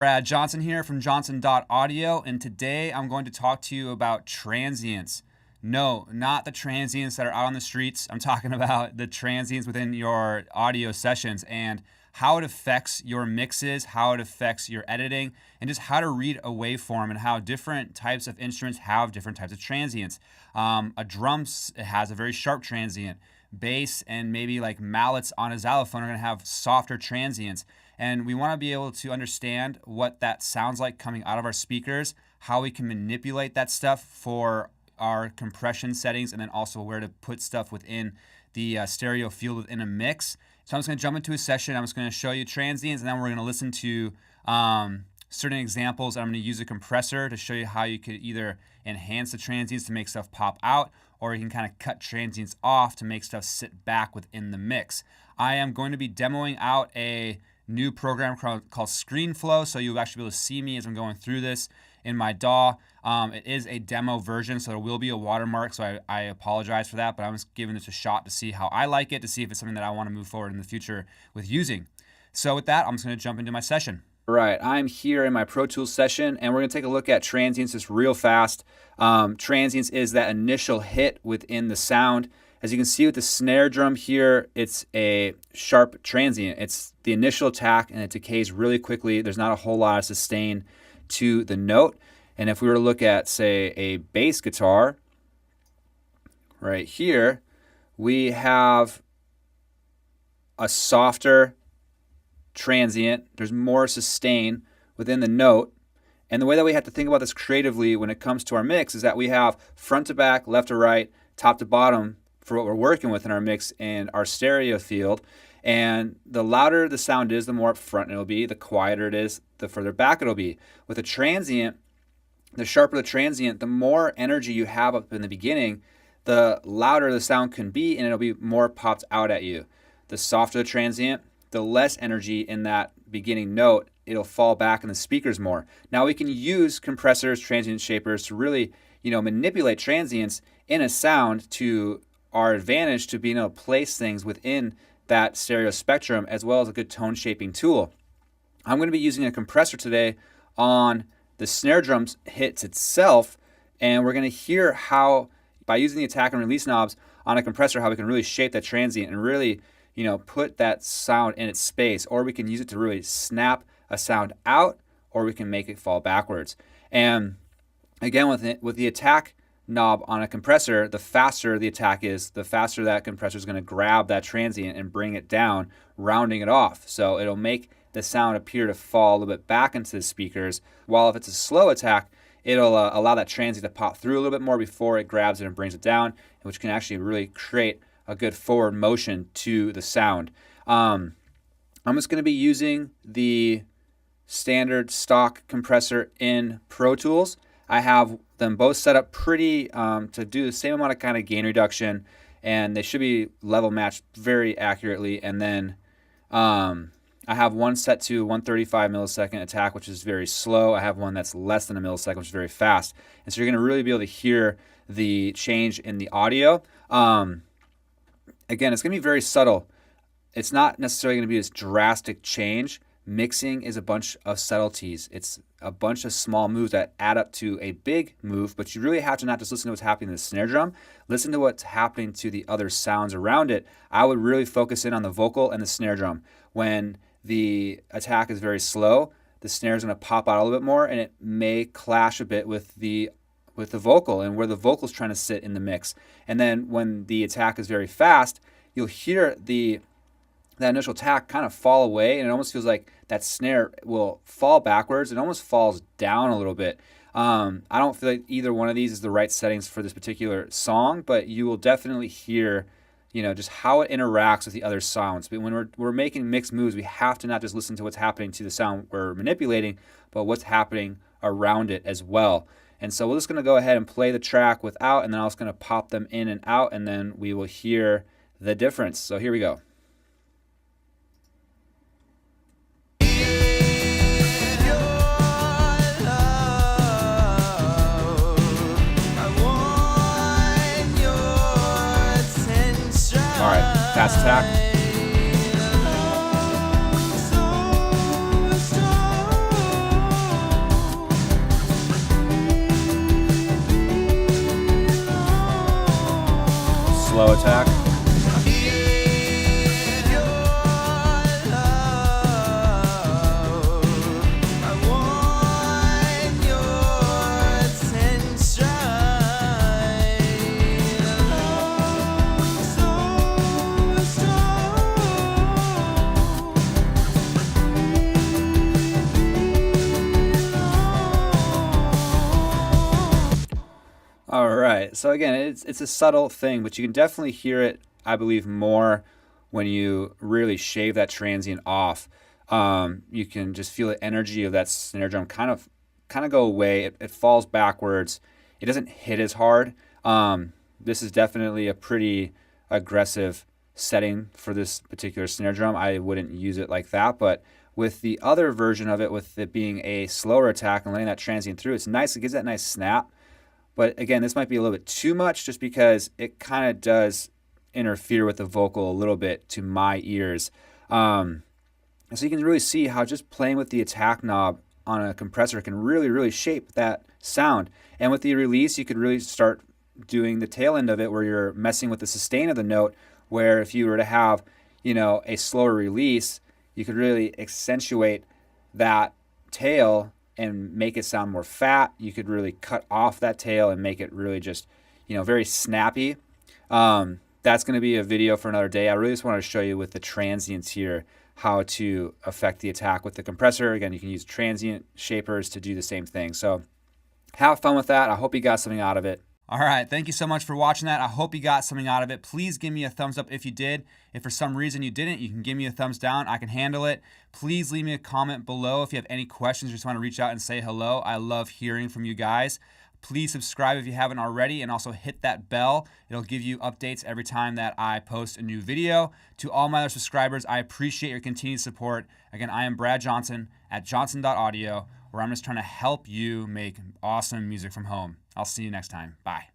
Brad Johnson here from johnson.audio, and today I'm going to talk to you about transients. No, not the transients that are out on the streets. I'm talking about the transients within your audio sessions and how it affects your mixes, how it affects your editing, and just how to read a waveform and how different types of instruments have different types of transients. A drum has a very sharp transient. Bass and maybe like mallets on a xylophone are going to have softer transients. And we want to be able to understand what that sounds like coming out of our speakers, how we can manipulate that stuff for our compression settings, and then also where to put stuff within the stereo field within a mix. So I'm just going to jump into a session. I'm just going to show you transients, and then we're going to listen to certain examples. I'm going to use a compressor to show you how you could either enhance the transients to make stuff pop out, or you can kind of cut transients off to make stuff sit back within the mix. I am going to be demoing out a new program called ScreenFlow, so you'll actually be able to see me as I'm going through this in my DAW. It is a demo version, so there will be a watermark, so I apologize for that, but I'm just giving this a shot to see how I like it, to see if it's something that I want to move forward in the future with using. So with that, I'm just going to jump into my session. All right, I'm here in my Pro Tools session, and we're going to take a look at transients just real fast. Transients is that initial hit within the sound. As you can see with the snare drum here, it's a sharp transient. It's the initial attack, and it decays really quickly. There's not a whole lot of sustain to the note. And if we were to look at, say, a bass guitar, right here, we have a softer transient. There's more sustain within the note. And the way that we have to think about this creatively when it comes to our mix is that we have front to back, left to right, top to bottom for what we're working with in our mix and our stereo field. And the louder the sound is, the more up front it'll be. The quieter it is, the further back it'll be. With a transient, the sharper the transient, the more energy you have up in the beginning, the louder the sound can be, and it'll be more popped out at you. The softer the transient, the less energy in that beginning note, it'll fall back in the speakers more. Now we can use compressors, transient shapers to really, manipulate transients in a sound to our advantage, to being able to place things within that stereo spectrum, as well as a good tone shaping tool. I'm going to be using a compressor today on the snare drums hits itself, and we're going to hear how, by using the attack and release knobs on a compressor, how we can really shape that transient and really, put that sound in its space. Or we can use it to really snap a sound out, or we can make it fall backwards. And again, with the attack knob on a compressor, the faster the attack is, the faster that compressor is going to grab that transient and bring it down, rounding it off. So it'll make the sound appear to fall a little bit back into the speakers, while if it's a slow attack, it'll allow that transient to pop through a little bit more before it grabs it and brings it down, which can actually really create a good forward motion to the sound. I'm just going to be using the standard stock compressor in Pro Tools. I have them both set up pretty to do the same amount of kind of gain reduction, and they should be level matched very accurately. And then I have one set to 135 millisecond attack, which is very slow. I have one that's less than a millisecond, which is very fast. And so you're going to really be able to hear the change in the audio. Again, it's going to be very subtle. It's not necessarily going to be this drastic change. Mixing is a bunch of subtleties. It's a bunch of small moves that add up to a big move, but you really have to not just listen to what's happening in the snare drum, listen to what's happening to the other sounds around it. I would really focus in on the vocal and the snare drum. When the attack is very slow, the snare is going to pop out a little bit more, and it may clash a bit with the vocal and where the vocal's trying to sit in the mix. And then when the attack is very fast, you'll hear that initial attack kind of fall away, and it almost feels like that snare will fall backwards. It almost falls down a little bit. I don't feel like either one of these is the right settings for this particular song, but you will definitely hear, just how it interacts with the other sounds. But when we're making mixed moves, we have to not just listen to what's happening to the sound we're manipulating, but what's happening around it as well. And so we're just going to go ahead and play the track without, and then I'm just going to pop them in and out, and then we will hear the difference. So here we go. All right, fast attack. slow attack. All right. So again, it's a subtle thing, but you can definitely hear it, I believe, more when you really shave that transient off. You can just feel the energy of that snare drum kind of go away. It falls backwards. It doesn't hit as hard. This is definitely a pretty aggressive setting for this particular snare drum. I wouldn't use it like that, but with the other version of it, with it being a slower attack and letting that transient through, it's nice. It gives that nice snap. But again, this might be a little bit too much just because it kind of does interfere with the vocal a little bit to my ears. So you can really see how just playing with the attack knob on a compressor can really, really shape that sound. And with the release, you could really start doing the tail end of it where you're messing with the sustain of the note, where if you were to have, a slower release, you could really accentuate that tail and make it sound more fat. You could really cut off that tail and make it really just, very snappy. That's going to be a video for another day. I really just wanted to show you with the transients here how to affect the attack with the compressor. Again, you can use transient shapers to do the same thing. So have fun with that. I hope you got something out of it. All right. Thank you so much for watching that. I hope you got something out of it. Please give me a thumbs up if you did. If for some reason you didn't, you can give me a thumbs down. I can handle it. Please leave me a comment below if you have any questions or just want to reach out and say hello. I love hearing from you guys. Please subscribe if you haven't already, and also hit that bell. It'll give you updates every time that I post a new video. To all my other subscribers, I appreciate your continued support. Again, I am Brad Johnson at johnson.audio, where I'm just trying to help you make awesome music from home. I'll see you next time. Bye.